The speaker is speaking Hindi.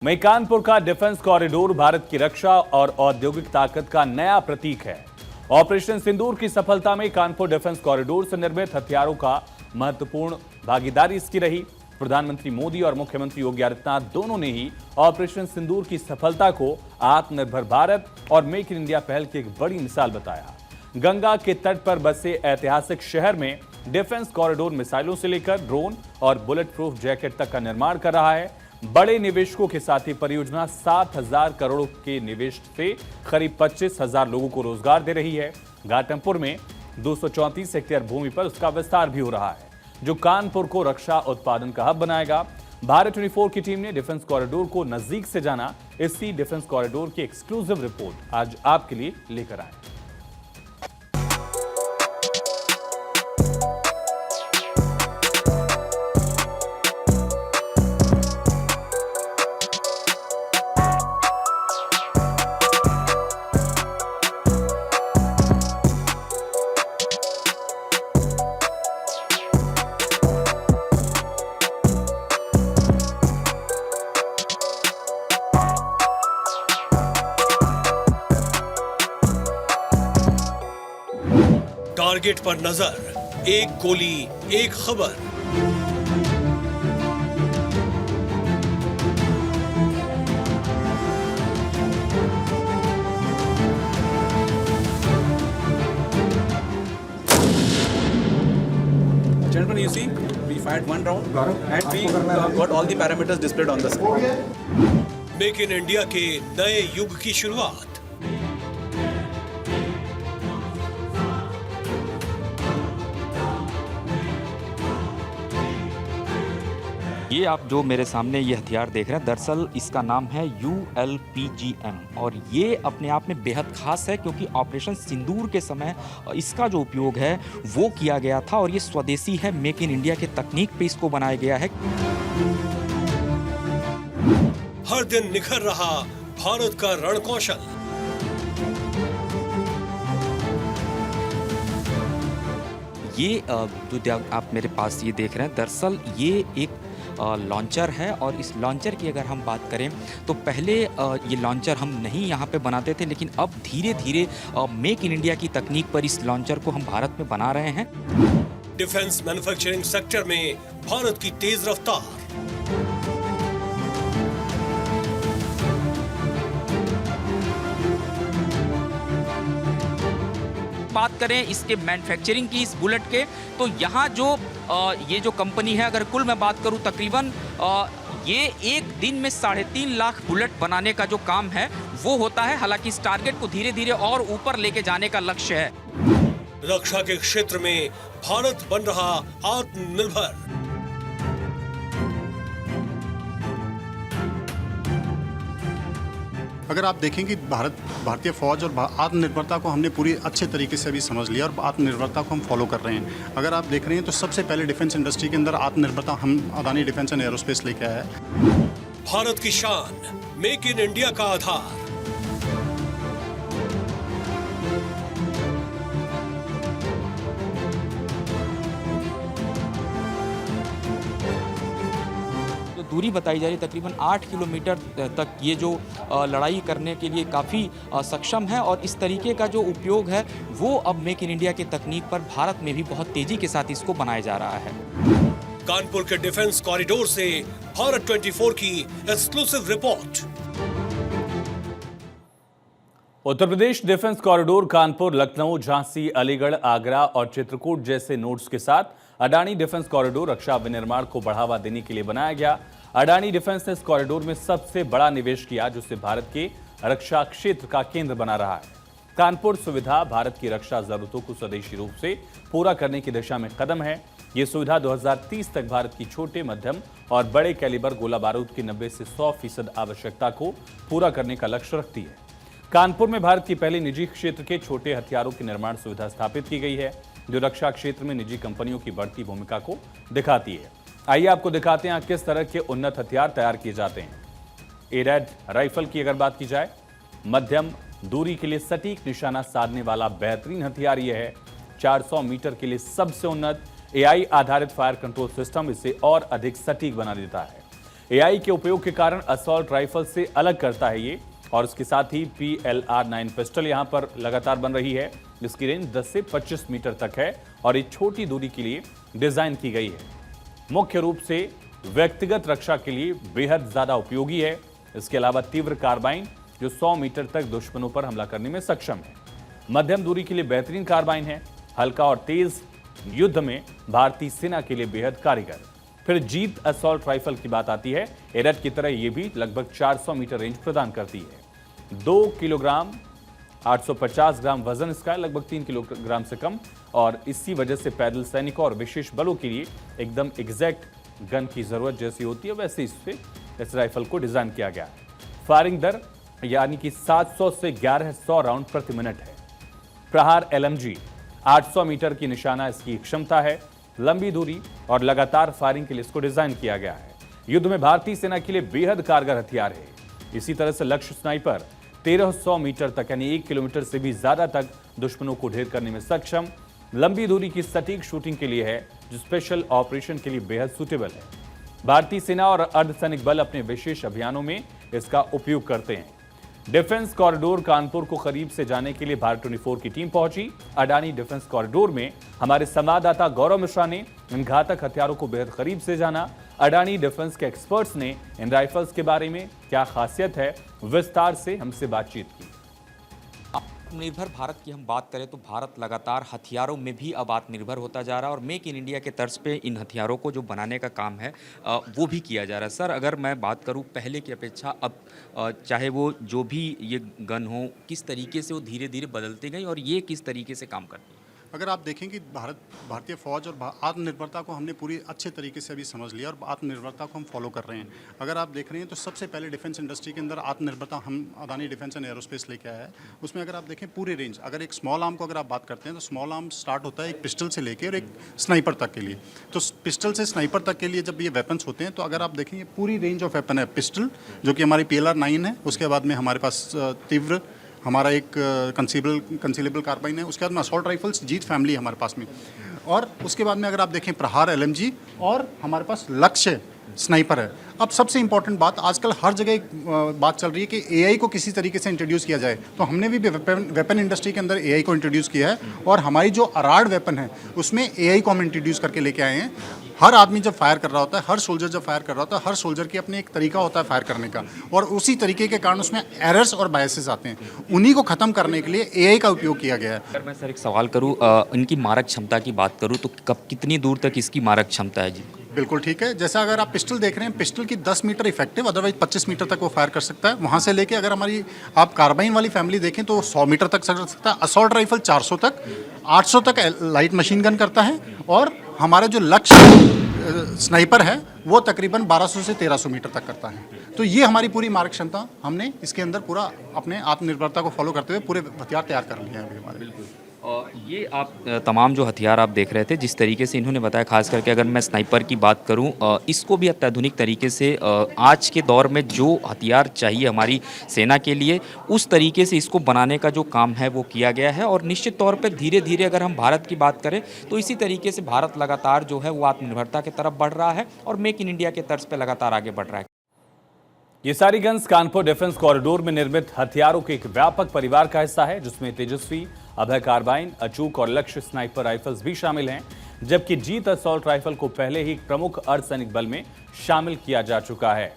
वहीं कानपुर का डिफेंस कॉरिडोर भारत की रक्षा और औद्योगिक ताकत का नया प्रतीक है। ऑपरेशन सिंदूर की सफलता में कानपुर डिफेंस कॉरिडोर से निर्मित हथियारों का महत्वपूर्ण भागीदारी इसकी रही। प्रधानमंत्री मोदी और मुख्यमंत्री योगी आदित्यनाथ दोनों ने ही ऑपरेशन सिंदूर की सफलता को आत्मनिर्भर भारत और मेक इन इंडिया पहल की एक बड़ी मिसाल बताया। गंगा के तट पर बसे ऐतिहासिक शहर में डिफेंस कॉरिडोर मिसाइलों से लेकर ड्रोन और बुलेट प्रूफ जैकेट तक का निर्माण कर रहा है। बड़े निवेशकों के साथ ही परियोजना 7,000 करोड़ के निवेश से करीब 25,000 लोगों को रोजगार दे रही है। घाटमपुर में 234 हेक्टेयर भूमि पर उसका विस्तार भी हो रहा है, जो कानपुर को रक्षा उत्पादन का हब बनाएगा। भारत 24 की टीम ने डिफेंस कॉरिडोर को नजदीक से जाना। इसी डिफेंस कॉरिडोर की एक्सक्लूसिव रिपोर्ट आज आपके लिए लेकर आए। टारगेट पर नजर, एक गोली, एक खबर। Gentlemen, you see, we fired one round and we got all the parameters displayed on the screen. Make in India के नए युग की शुरुआत। ये आप जो मेरे सामने ये हथियार देख रहे हैं, दरअसल इसका नाम है ULPGM और ये अपने आप में बेहद खास है क्योंकि ऑपरेशन सिंदूर के समय इसका जो उपयोग है वो किया गया था और ये स्वदेशी है। मेक इन इंडिया के तकनीक पे इसको बनाया गया है। हर दिन निखर रहा भारत का रणकौशल। ये जो आप मेरे पास ये देख रहे हैं, दरअसल ये एक लॉन्चर है और इस लॉन्चर की अगर हम बात करें तो पहले ये लॉन्चर हम नहीं यहाँ पे बनाते थे, लेकिन अब धीरे धीरे मेक इन इंडिया की तकनीक पर इस लॉन्चर को हम भारत में बना रहे हैं। डिफेंस मैन्युफैक्चरिंग सेक्टर में भारत की तेज रफ्तार। बात करें इसके मैन्युफैक्चरिंग की, इस बुलेट के, तो यहाँ जो ये जो कंपनी है, अगर कुल मैं बात करूँ तकरीबन ये एक दिन में 3.5 लाख बुलेट बनाने का जो काम है वो होता है। हालांकि इस टारगेट को धीरे धीरे और ऊपर लेके जाने का लक्ष्य है। रक्षा के क्षेत्र में भारत बन रहा आत्मनिर्भर। अगर आप देखें कि भारतीय फौज और आत्मनिर्भरता को हमने पूरी अच्छे तरीके से अभी समझ लिया और आत्मनिर्भरता को हम फॉलो कर रहे हैं। अगर आप देख रहे हैं तो सबसे पहले डिफेंस इंडस्ट्री के अंदर आत्मनिर्भरता हम अदानी डिफेंस एंड एरोस्पेस लेके आया है। भारत की शान, मेक इन इंडिया का आधार। दूरी बताई जा रही है तकरीबन 8 किलोमीटर तक ये जो लड़ाई करने के लिए काफ़ी सक्षम है और इस तरीके का जो उपयोग है वो अब मेक इन इंडिया की तकनीक पर भारत में भी बहुत तेजी के साथ इसको बनाया जा रहा है। कानपुर के डिफेंस कॉरिडोर से भारत 24 की exclusive report. Uttar Pradesh defence corridor Kanpur, Lucknow, Jhansi, Aligarh, Agra और चित्रकूट जैसे नोड्स के साथ अडानी डिफेंस कॉरिडोर रक्षा विनिर्माण को बढ़ावा देने के लिए बनाया गया। अडानी डिफेंस ने इस कॉरिडोर में सबसे बड़ा निवेश किया, जिससे भारत के रक्षा क्षेत्र का केंद्र बना रहा है। कानपुर सुविधा भारत की रक्षा जरूरतों को स्वदेशी रूप से पूरा करने की दिशा में कदम है। ये सुविधा 2030 तक भारत की छोटे, मध्यम और बड़े कैलिबर गोला बारूद की 90 से 100% आवश्यकता को पूरा करने का लक्ष्य रखती है। कानपुर में भारत की पहली निजी क्षेत्र के छोटे हथियारों की निर्माण सुविधा स्थापित की गई है, जो रक्षा क्षेत्र में निजी कंपनियों की बढ़ती भूमिका को दिखाती है। आइए आपको दिखाते हैं किस तरह के उन्नत हथियार तैयार किए जाते हैं। एरेड राइफल की अगर बात की जाए, मध्यम दूरी के लिए सटीक निशाना साधने वाला बेहतरीन हथियार यह है। 400 मीटर के लिए सबसे उन्नत AI आधारित फायर कंट्रोल सिस्टम इसे और अधिक सटीक बना देता है। एआई के उपयोग के कारण असॉल्ट राइफल से अलग करता है ये, और इसके साथ ही PLR-9 पिस्टल यहां पर लगातार बन रही है, जिसकी रेंज 10 से 25 मीटर तक है और ये छोटी दूरी के लिए डिजाइन की गई है। मुख्य रूप से व्यक्तिगत रक्षा के लिए बेहद ज्यादा उपयोगी है। इसके अलावा तीव्र कार्बाइन जो 100 मीटर तक दुश्मनों पर हमला करने में सक्षम है। मध्यम दूरी के लिए बेहतरीन कार्बाइन है। हल्का और तेज युद्ध में भारतीय सेना के लिए बेहद कारगर। फिर जीत असॉल्ट राइफल की बात आती है। एरट की तरह ये भी लगभग 400 मीटर रेंज प्रदान करती है। 2 किलोग्राम 850 ग्राम वजन इसका है, लगभग 3 किलोग्राम से कम, और इसी वजह से पैदल सैनिकों और विशेष बलों के लिए एकदम एग्जैक्ट गन की जरूरत जैसी होती है वैसे इस राइफल को डिजाइन किया गया है। फायरिंग दर यानी कि 700 से 1100 राउंड प्रति मिनट है। प्रहार LMG 800 मीटर की निशाना इसकी क्षमता है। लंबी दूरी और लगातार फायरिंग के लिए इसको डिजाइन किया गया है। युद्ध में भारतीय सेना के लिए बेहद कारगर हथियार है। इसी तरह से लक्ष्य स्नाइपर 1300 मीटर तक यानी 1 किलोमीटर से भी ज्यादा तक दुश्मनों को ढेर करने में सक्षम। लंबी दूरी की सटीक शूटिंग के लिए है, जो स्पेशल ऑपरेशन के लिए बेहद सूटेबल है। भारतीय सेना और अर्धसैनिक बल अपने विशेष अभियानों में इसका उपयोग करते हैं। डिफेंस कॉरिडोर कानपुर को करीब से जाने के लिए भारत 24 की टीम पहुंची। अडानी डिफेंस कॉरिडोर में हमारे संवाददाता गौरव मिश्रा ने इन घातक हथियारों को बेहद करीब से जाना। अडानी डिफेंस के एक्सपर्ट्स ने इन राइफल्स के बारे में क्या खासियत है, विस्तार से हमसे बातचीत की। आत्मनिर्भर भारत की हम बात करें तो भारत लगातार हथियारों में भी अब आत्मनिर्भर होता जा रहा है और मेक इन इंडिया के तर्ज पे इन हथियारों को जो बनाने का काम है वो भी किया जा रहा है। सर, अगर मैं बात करूं पहले की अपेक्षा अब चाहे वो जो भी ये गन हो, किस तरीके से वो धीरे धीरे बदलती गई और ये किस तरीके से काम करती है? अगर आप देखें कि भारतीय फ़ौज और आत्मनिर्भरता को हमने पूरी अच्छे तरीके से अभी समझ लिया और आत्मनिर्भरता को हम फॉलो कर रहे हैं। अगर आप देख रहे हैं तो सबसे पहले डिफेंस इंडस्ट्री के अंदर आत्मनिर्भरता हम अडानी डिफेंस एंड एरोस्पेस लेके आया है। उसमें अगर आप देखें पूरी रेंज, अगर एक स्मॉल आर्म को अगर आप बात करते हैं तो स्मॉल आर्म स्टार्ट होता है एक पिस्टल से लेके और एक स्नाइपर तक के लिए। तो पिस्टल से स्नाइपर तक के लिए जब ये वेपन्स होते हैं तो अगर आप देखें ये पूरी रेंज ऑफ वेपन है। पिस्टल जो कि हमारी PLR-9 है, उसके बाद में हमारे पास तीव्र हमारा एक कंसीलेबल कार्बाइन है, उसके बाद में असॉल्ट राइफल्स जीत फैमिली है हमारे पास में, और उसके बाद में अगर आप देखें प्रहार LMG और हमारे पास लक्ष्य स्नाइपर है। अब सबसे इंपॉर्टेंट बात, आजकल हर जगह एक बात चल रही है कि AI को किसी तरीके से इंट्रोड्यूस किया जाए, तो हमने भी वेपन इंडस्ट्री के अंदर AI को इंट्रोड्यूस किया है और हमारी जो अराड वेपन है उसमें AI को हम इंट्रोड्यूस करके लेके आए हैं। हर आदमी जब फायर कर रहा होता है, हर सोल्जर जब फायर कर रहा होता है, हर सोल्जर की अपने एक तरीका होता है फायर करने का, और उसी तरीके के कारण उसमें एरर्स और बायसेस आते हैं। उन्हीं को ख़त्म करने के लिए AI का उपयोग किया गया है। अगर मैं सर एक सवाल करूँ, इनकी मारक क्षमता की बात करूँ तो कब कितनी दूर तक इसकी मारक क्षमता है जी? बिल्कुल ठीक है। जैसा अगर आप पिस्टल देख रहे हैं, पिस्टल की 10 मीटर इफेक्टिव, अदरवाइज 25 मीटर तक वो फायर कर सकता है। वहाँ से लेके अगर हमारी आप कार्बाइन वाली फैमिली देखें तो 100 मीटर तक कर सकता है। असॉल्ट राइफल 400 तक, 800 तक लाइट मशीन गन करता है, और हमारा जो लक्ष्य स्नाइपर है वो तकरीबन 1200 से 1300 मीटर तक करता है। तो ये हमारी पूरी मारक क्षमता, हमने इसके अंदर पूरा अपने आत्मनिर्भरता को फॉलो करते हुए पूरे हथियार तैयार कर लिए हैं अभी हमारे। ये आप तमाम जो हथियार आप देख रहे थे, जिस तरीके से इन्होंने बताया, खास करके अगर मैं स्नाइपर की बात करूं, इसको भी अत्याधुनिक तरीके से आज के दौर में जो हथियार चाहिए हमारी सेना के लिए, उस तरीके से इसको बनाने का जो काम है वो किया गया है। और निश्चित तौर पर धीरे धीरे अगर हम भारत की बात करें तो इसी तरीके से भारत लगातार जो है वो आत्मनिर्भरता की तरफ बढ़ रहा है और मेक इन इंडिया के तर्ज पर लगातार आगे बढ़ रहा है। ये सारी गन्स कानपुर डिफेंस कॉरिडोर में निर्मित हथियारों के एक व्यापक परिवार का हिस्सा है, जिसमें तेजस्वी, अभय कार्बाइन, अचूक और लक्ष्य स्नाइपर राइफल्स भी शामिल हैं, जबकि जीत असॉल्ट राइफल को पहले ही प्रमुख अर्धसैनिक बल में शामिल किया जा चुका है।